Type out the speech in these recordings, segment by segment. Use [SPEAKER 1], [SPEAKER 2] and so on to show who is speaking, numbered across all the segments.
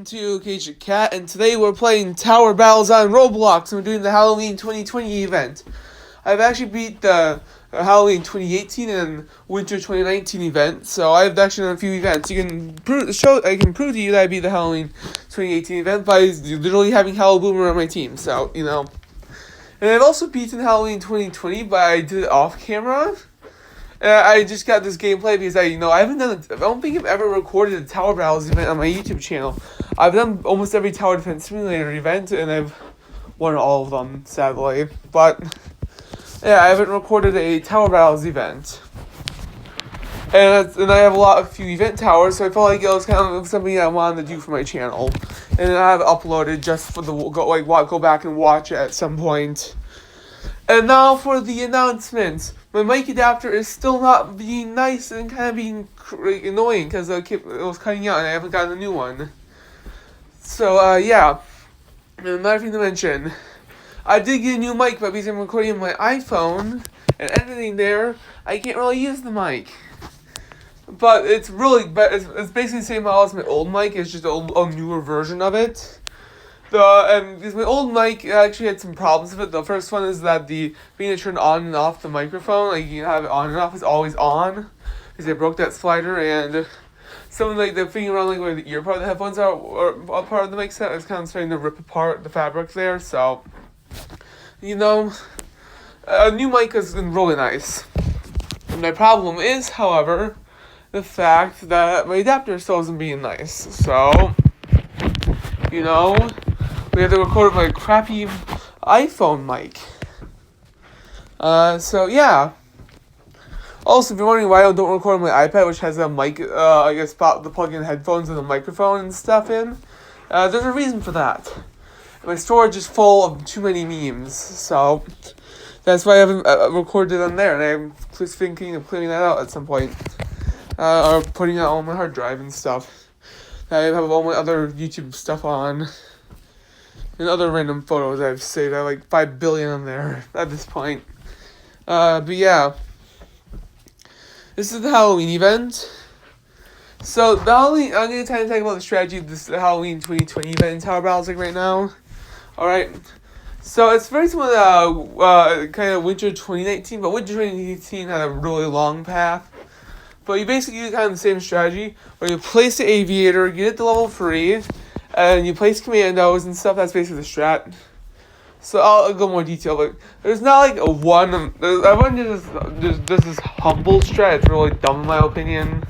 [SPEAKER 1] welcome to Untitled Cat, and today we're playing Tower Battles on Roblox, and we're doing the Halloween 2020 event. I've actually beat the Halloween 2018 and Winter 2019 event, so I've actually done a few events. I can prove to you that I beat the Halloween 2018 event by literally having Hello Boomer on my team, so, you know. And I've also beaten Halloween 2020, but I did it off camera. I just got this gameplay because I haven't done it. I don't think I've ever recorded a Tower Battles event on my YouTube channel. I've done almost every Tower Defense Simulator event, and I've won all of them, sadly. But, yeah, I haven't recorded a Tower Battles event. And I have a few event towers, so I felt like it was kind of something I wanted to do for my channel. And then I've uploaded just for go back and watch it at some point. And now for the announcements. My mic adapter is still not being nice and kind of being annoying because it was cutting out and I haven't gotten a new one. So, yeah. And another thing to mention. I did get a new mic, but because I'm recording on my iPhone and editing there, I can't really use the mic. But it's it's basically the same model as my old mic. It's just a newer version of it. Because my old mic actually had some problems with it. The first one is that being to turn on and off the microphone, like you can have it on and off, it's always on, because I broke that slider, and something like the thing around where the ear part of the headphones are, or a part of the mic set, is kind of starting to rip apart the fabric there. So, a new mic has been really nice. And my problem is, however, the fact that my adapter still isn't being nice. So, we have to record with my crappy iPhone mic. So yeah. Also, if you're wondering why I don't record on my iPad, which has a mic, the plug-in headphones and a microphone and stuff in, there's a reason for that. My storage is full of too many memes, so that's why I haven't recorded on there, and I'm just thinking of clearing that out at some point. Or putting it on my hard drive and stuff. I have all my other YouTube stuff on. And other random photos I've saved. I have like 5 billion on there at this point. But yeah. This is the Halloween event. So, I'm going to talk about the strategy of this Halloween 2020 event in Tower Battles right now. Alright. So, it's very similar to kind of Winter 2019, but Winter 2018 had a really long path. But you basically use kind of the same strategy, where you place the aviator, get it to level 3, and you place commandos and stuff. That's basically the strat. So I'll go more detail, but there's not like a one. Everyone does this humble strat. It's really dumb in my opinion,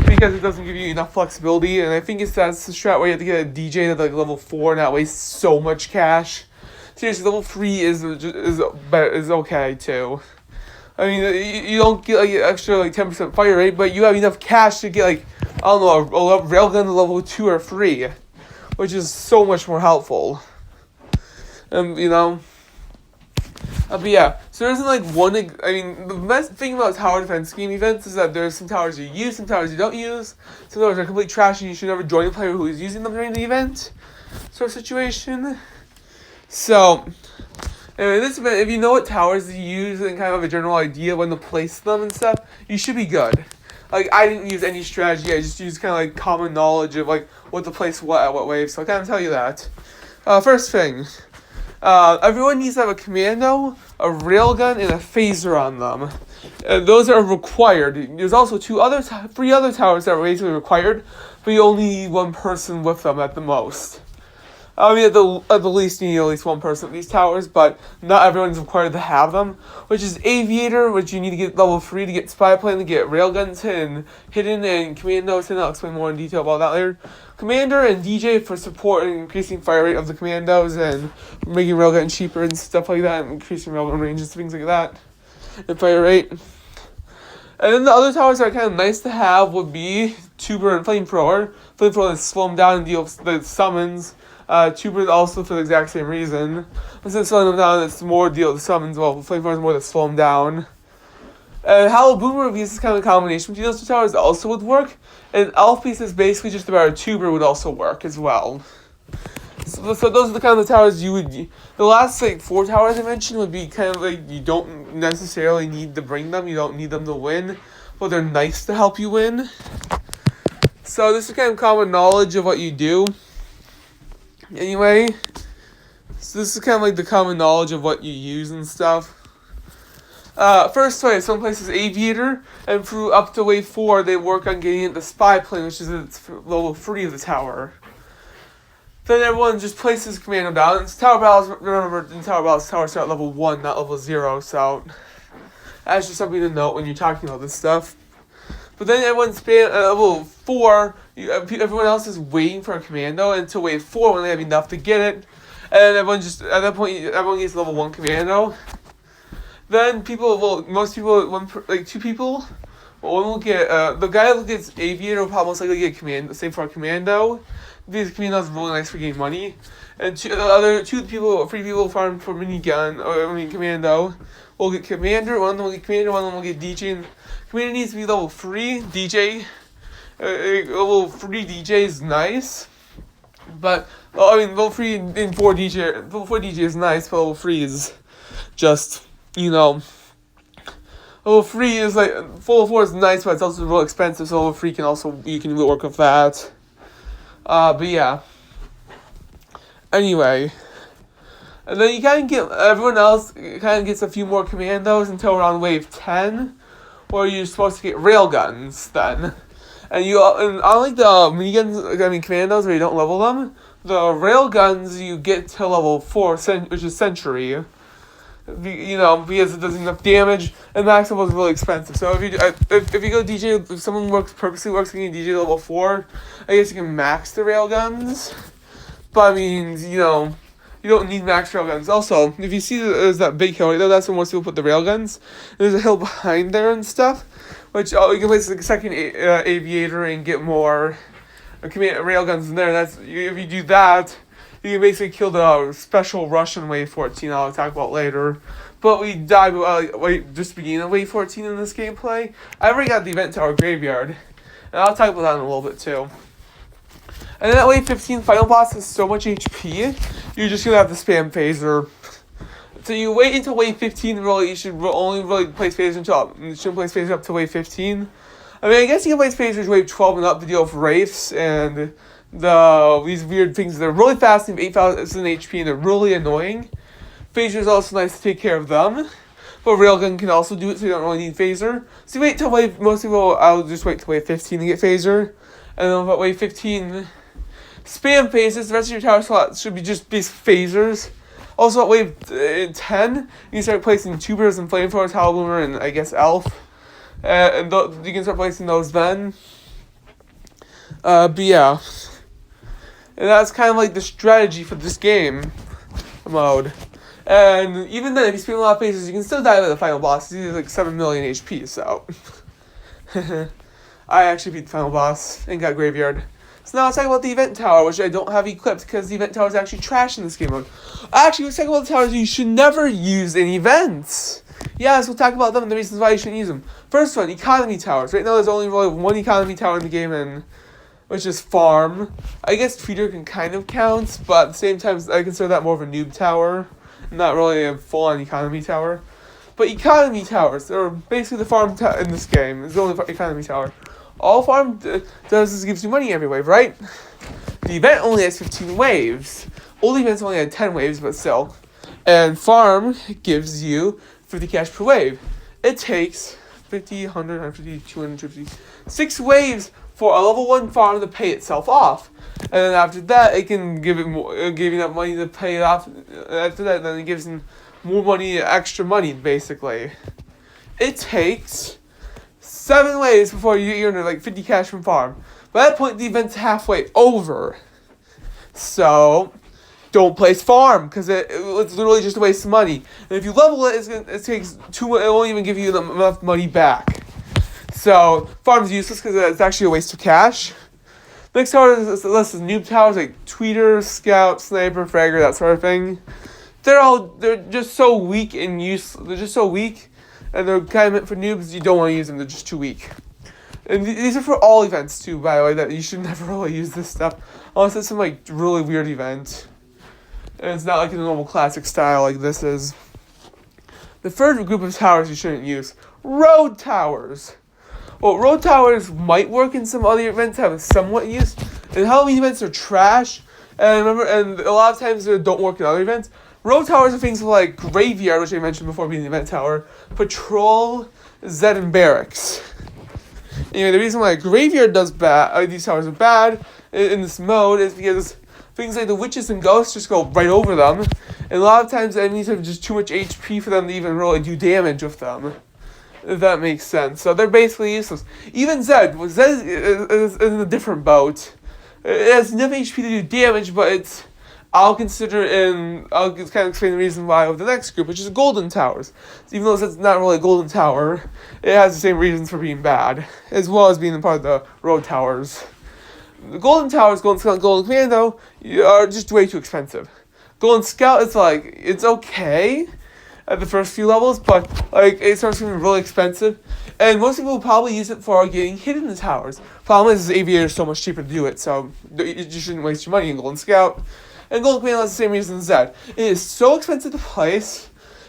[SPEAKER 1] because it doesn't give you enough flexibility. And I think that's the strat where you have to get a DJ to like level 4 and not waste so much cash. Seriously, level 3 is okay too. I mean, you don't get like extra 10% fire rate, but you have enough cash to get a railgun to level 2 or 3. Which is so much more helpful. But yeah, so there isn't the best thing about tower defense game events is that there's some towers you use, some towers you don't use, some towers are complete trash and you should never join a player who is using them during the event, sort of situation. So, anyway, this event, if you know what towers to use and kind of have a general idea when to place them and stuff, you should be good. I didn't use any strategy, I just used kind of common knowledge of what to place what at what wave, so I kind of tell you that. First thing, everyone needs to have a commando, a railgun, and a phaser on them. Those are required. There's also 3 other towers that are basically required, but you only need one person with them at the most. I mean, at the least, you need at least one person at these towers, but not everyone's required to have them. Which is Aviator, which you need to get level 3 to get Spy Plane, to get Railguns hidden, and Commandos, and I'll explain more in detail about that later. Commander and DJ for support and increasing fire rate of the Commandos, and making Railgun cheaper and stuff like that, and increasing Railgun ranges, things like that, and fire rate. And then the other towers that are kind of nice to have would be Tuber and Flamethrower. Flamethrower is slow them down and deal the summons. Tuber also for the exact same reason. Instead of slowing them down, it's more deal with the summons. Well, Flamethrower is more to slow them down. And Hello Boomer, because it's kind of a combination between those 2 towers, also would work. And Elf Piece is basically just about a Tuber would also work as well. So those are the kind of towers you would. The last 4 towers I mentioned would be kind of you don't necessarily need to bring them. You don't need them to win, but they're nice to help you win. So this is kind of common knowledge of what you do. Anyway, so this is kind of like the common knowledge of what you use and stuff. First wave, some places Aviator, and through up to wave 4, they work on getting into Spy Plane, which is at level 3 of the tower. Then everyone just places Commando down. It's Tower Battles, remember, in Tower Battles, towers start at level 1, not level 0, so that's just something to note when you're talking about this stuff. But then everyone at level 4, everyone else is waiting for a Commando until wave 4 when they have enough to get it. And everyone just, at that point, everyone gets level 1 Commando. Then most people, two people, one will get, the guy who gets Aviator will probably most likely get Commando, same for a Commando. These Commandos are really nice for getting money. And three people farm for Commando, will get Commander, one of them will get Commander, one of them will get DJ. And Commander needs to be level 3, DJ. Level 3 DJ is nice. But, level 3 and 4 DJ, level 4 DJ is nice, but level 3 is just, level 3 is level 4 is nice, but it's also real expensive, so level 3 you can work with that. But yeah. Anyway. And then you kind of get, everyone else kind of gets a few more Commandos until around wave 10, where you're supposed to get Railguns then. And unlike the Commandos where you don't level them, the Railguns you get to level 4, which is Century. Because it does enough damage, and max level is really expensive. So if you go DJ, if someone purposely works getting DJ to level 4, I guess you can max the Railguns. But you don't need max Railguns. Also, if you see there's that big hill right there, that's where most people put the Railguns. There's a hill behind there and stuff, which you can place a second Aviator and get more Railguns in there. If you do that, you can basically kill the special Russian wave 14 I'll talk about later. But we died just beginning of wave 14 in this gameplay. I already got the event tower graveyard, and I'll talk about that in a little bit too. And then at wave 15, final boss has so much HP, you're just going to have to spam phaser. So you wait until wave 15, really, you should only really place phaser you shouldn't place phaser up to wave 15. I guess you can place phasers wave 12 and up to deal with wraiths and these weird things. They're really fast, they have 8,000 HP, and they're really annoying. Phaser is also nice to take care of them, but Railgun can also do it, so you don't really need phaser. So you wait till most people, I'll just wait till wave 15 to get phaser, and then about wave 15, spam phasers. The rest of your tower slots should be just base phasers. Also at wave 10, you can start placing tubers and flamethrowers, halboomer, and I guess elf. And you can start placing those then. But yeah. And that's kind of like the strategy for this game mode. And even then, if you spam a lot of phases, you can still die by the final boss. He's like 7 million HP, so. I actually beat the final boss and got graveyard. So now let's talk about the event tower, which I don't have equipped because the event tower is actually trash in this game mode. Actually, let's talk about the towers you should never use in events. Yes, we'll talk about them and the reasons why you shouldn't use them. First one, economy towers. Right now there's only really one economy tower in the game, which is farm. I guess Tweeter can kind of count, but at the same time, I consider that more of a noob tower, not really a full-on economy tower. But economy towers, they're basically the farm in this game. It's the only economy tower. All farm does is gives you money every wave, right? The event only has 15 waves. Old events only had 10 waves, but still. And farm gives you 50 cash per wave. It takes 50, 100, 150, 250, 6 waves for a level 1 farm to pay itself off. And then after that, it can give you enough money to pay it off. After that, then it gives them more money, extra money, basically. It takes 7 waves before you earn like 50 cash from farm. By that point, the event's halfway over. So, don't place farm, because it's literally just a waste of money. And if you level it, it won't even give you enough money back. So, farm's useless because it's actually a waste of cash. Next tower is noob towers like Tweeter, Scout, Sniper, Fragger, that sort of thing. They're just so weak and useless. They're just so weak, and they're kind of meant for noobs. You don't want to use them. They're just too weak. And these are for all events too, by the way. That you should never really use this stuff unless it's some like really weird event, and it's not like in a normal classic style like this is. The third group of towers you shouldn't use: road towers. Well, road towers might work in some other events, have somewhat use. And Halloween events are trash. and a lot of times they don't work in other events. Road towers are things like Graveyard, which I mentioned before being the event tower, Patrol, Zed, and Barracks. Anyway, the reason why Graveyard does bad, these towers are bad in this mode is because things like the witches and ghosts just go right over them, and a lot of times the enemies have just too much HP for them to even really do damage with them. If that makes sense. So they're basically useless. Even Zed is in a different boat. It has enough HP to do damage, but I'll kind of explain the reason why with the next group, which is Golden Towers. So even though it's not really a Golden Tower, it has the same reasons for being bad, as well as being a part of the Road Towers. The Golden Towers, Golden Scout, and Golden Commando are just way too expensive. Golden Scout is it's okay at the first few levels, but it starts getting really expensive, and most people will probably use it for getting hit in the towers. Problem is, Aviator is so much cheaper to do it, so you shouldn't waste your money in Golden Scout. And Golden Commando has the same reason as that. It is so expensive to place,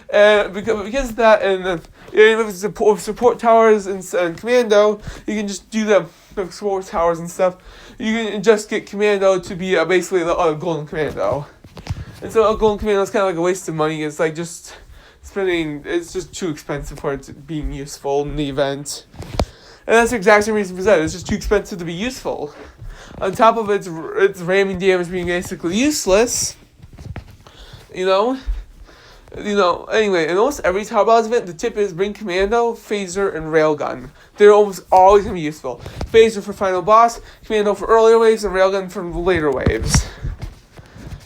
[SPEAKER 1] and because of that, and with support towers and Commando, you can just do the support towers and stuff. You can just get Commando to be basically the Golden Commando. And so a Golden Commando is kind of like a waste of money. It's like just spending, it's just too expensive for it being useful in the event. And that's the exact same reason for that. It's just too expensive to be useful. On top of its ramming damage being basically useless, Anyway, in almost every Tower Battles event, the tip is bring Commando, Phaser, and Railgun. They're almost always going to be useful. Phaser for final boss, Commando for earlier waves, and Railgun for later waves.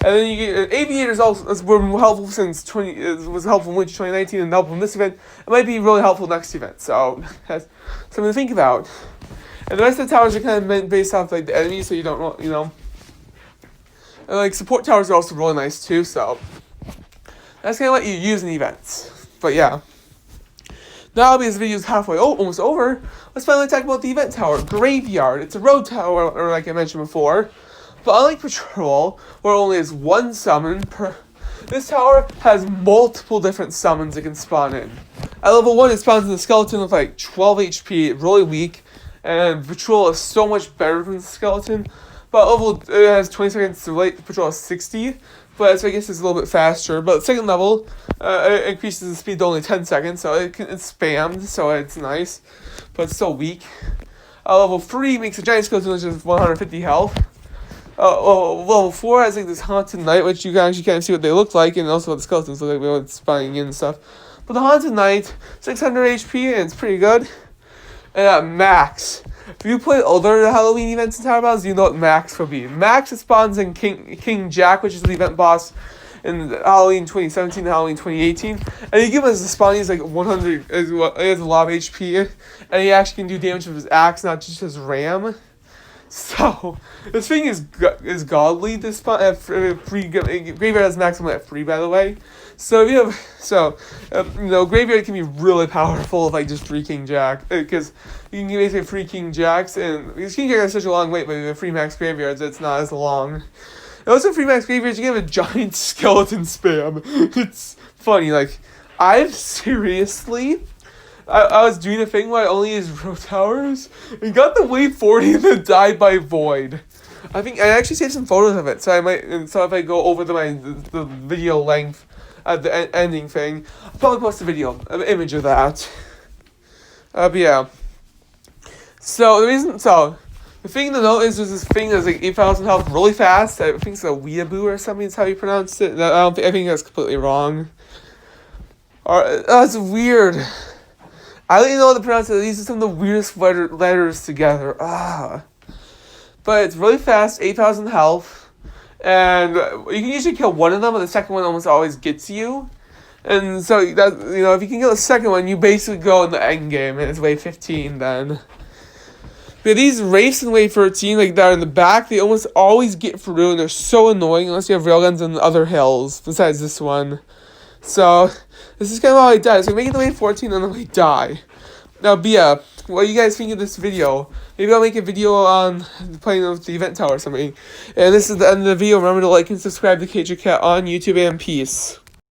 [SPEAKER 1] And then you get Aviators also has been helpful since it was helpful in Winter 2019 and helpful in this event. It might be really helpful next event, so that's something to think about. And the rest of the towers are kind of based off the enemies, so you don't And support towers are also really nice too, so that's kind of what you use in events. But yeah. Now this video is almost over. Let's finally talk about the event tower, Graveyard. It's a road tower, or like I mentioned before. But unlike Patrol, where only is one summon per, this tower has multiple different summons it can spawn in. At level 1, it spawns in the skeleton with 12 HP, really weak, and Patrol is so much better than the skeleton. But it has 20 seconds to wait. Patrol has 60, but so I guess it's a little bit faster. But second level, it increases the speed to only 10 seconds, so it's spammed, so it's nice, but it's still weak. Level 3 makes a giant skeleton, which is 150 health. Level 4 has this Haunted Knight, which you can actually kind of see what they look like, and also what the skeletons look like when it's spawning in and stuff. But the Haunted Knight, 600 HP, and it's pretty good. And at max, if you play other Halloween events in Tower Battles, you know what max will be. Max it spawns in King Jack, which is the event boss in Halloween 2017 and Halloween 2018. And you give him as the spawn, he's 100, he has a lot of HP, and he actually can do damage with his axe, not just his ram. So, this thing is godly. This spot at free Graveyard has maximum at free, by the way. So if you have Graveyard can be really powerful with just 3 King Jack, because you can get basically 3 King Jacks, and because King Jack has such a long wait, but with 3 max Graveyards, it's not as long. And also 3 max Graveyards, you can have a giant skeleton spam. It's funny. I've seriously. I was doing a thing where I only used row towers and got the wave 40 and then died by void. I think I actually saved some photos of it, so if I go over the video length at the ending thing, I'll probably post a video, an image of that. But yeah. So the thing to note is there's this thing that's 8,000 health really fast. I think it's a weeaboo or something is how you pronounce it. I think that's completely wrong. That's weird. I don't even know how to pronounce it. These are some of the weirdest letters together. But it's really fast, 8,000 health. And you can usually kill one of them, but the second one almost always gets you. And so, that if you can kill the second one, you basically go in the end game, and it's wave 15 then. But these wraiths in wave 13, that are in the back, they almost always get through, and they're so annoying unless you have railguns on the other hills, besides this one. So, this is kind of how I die. So, make it to wave 14 and then we die. Now, Bia, what do you guys think of this video? Maybe I'll make a video on playing with the event tower or something. And this is the end of the video. Remember to like and subscribe to Cage Cat on YouTube, and peace.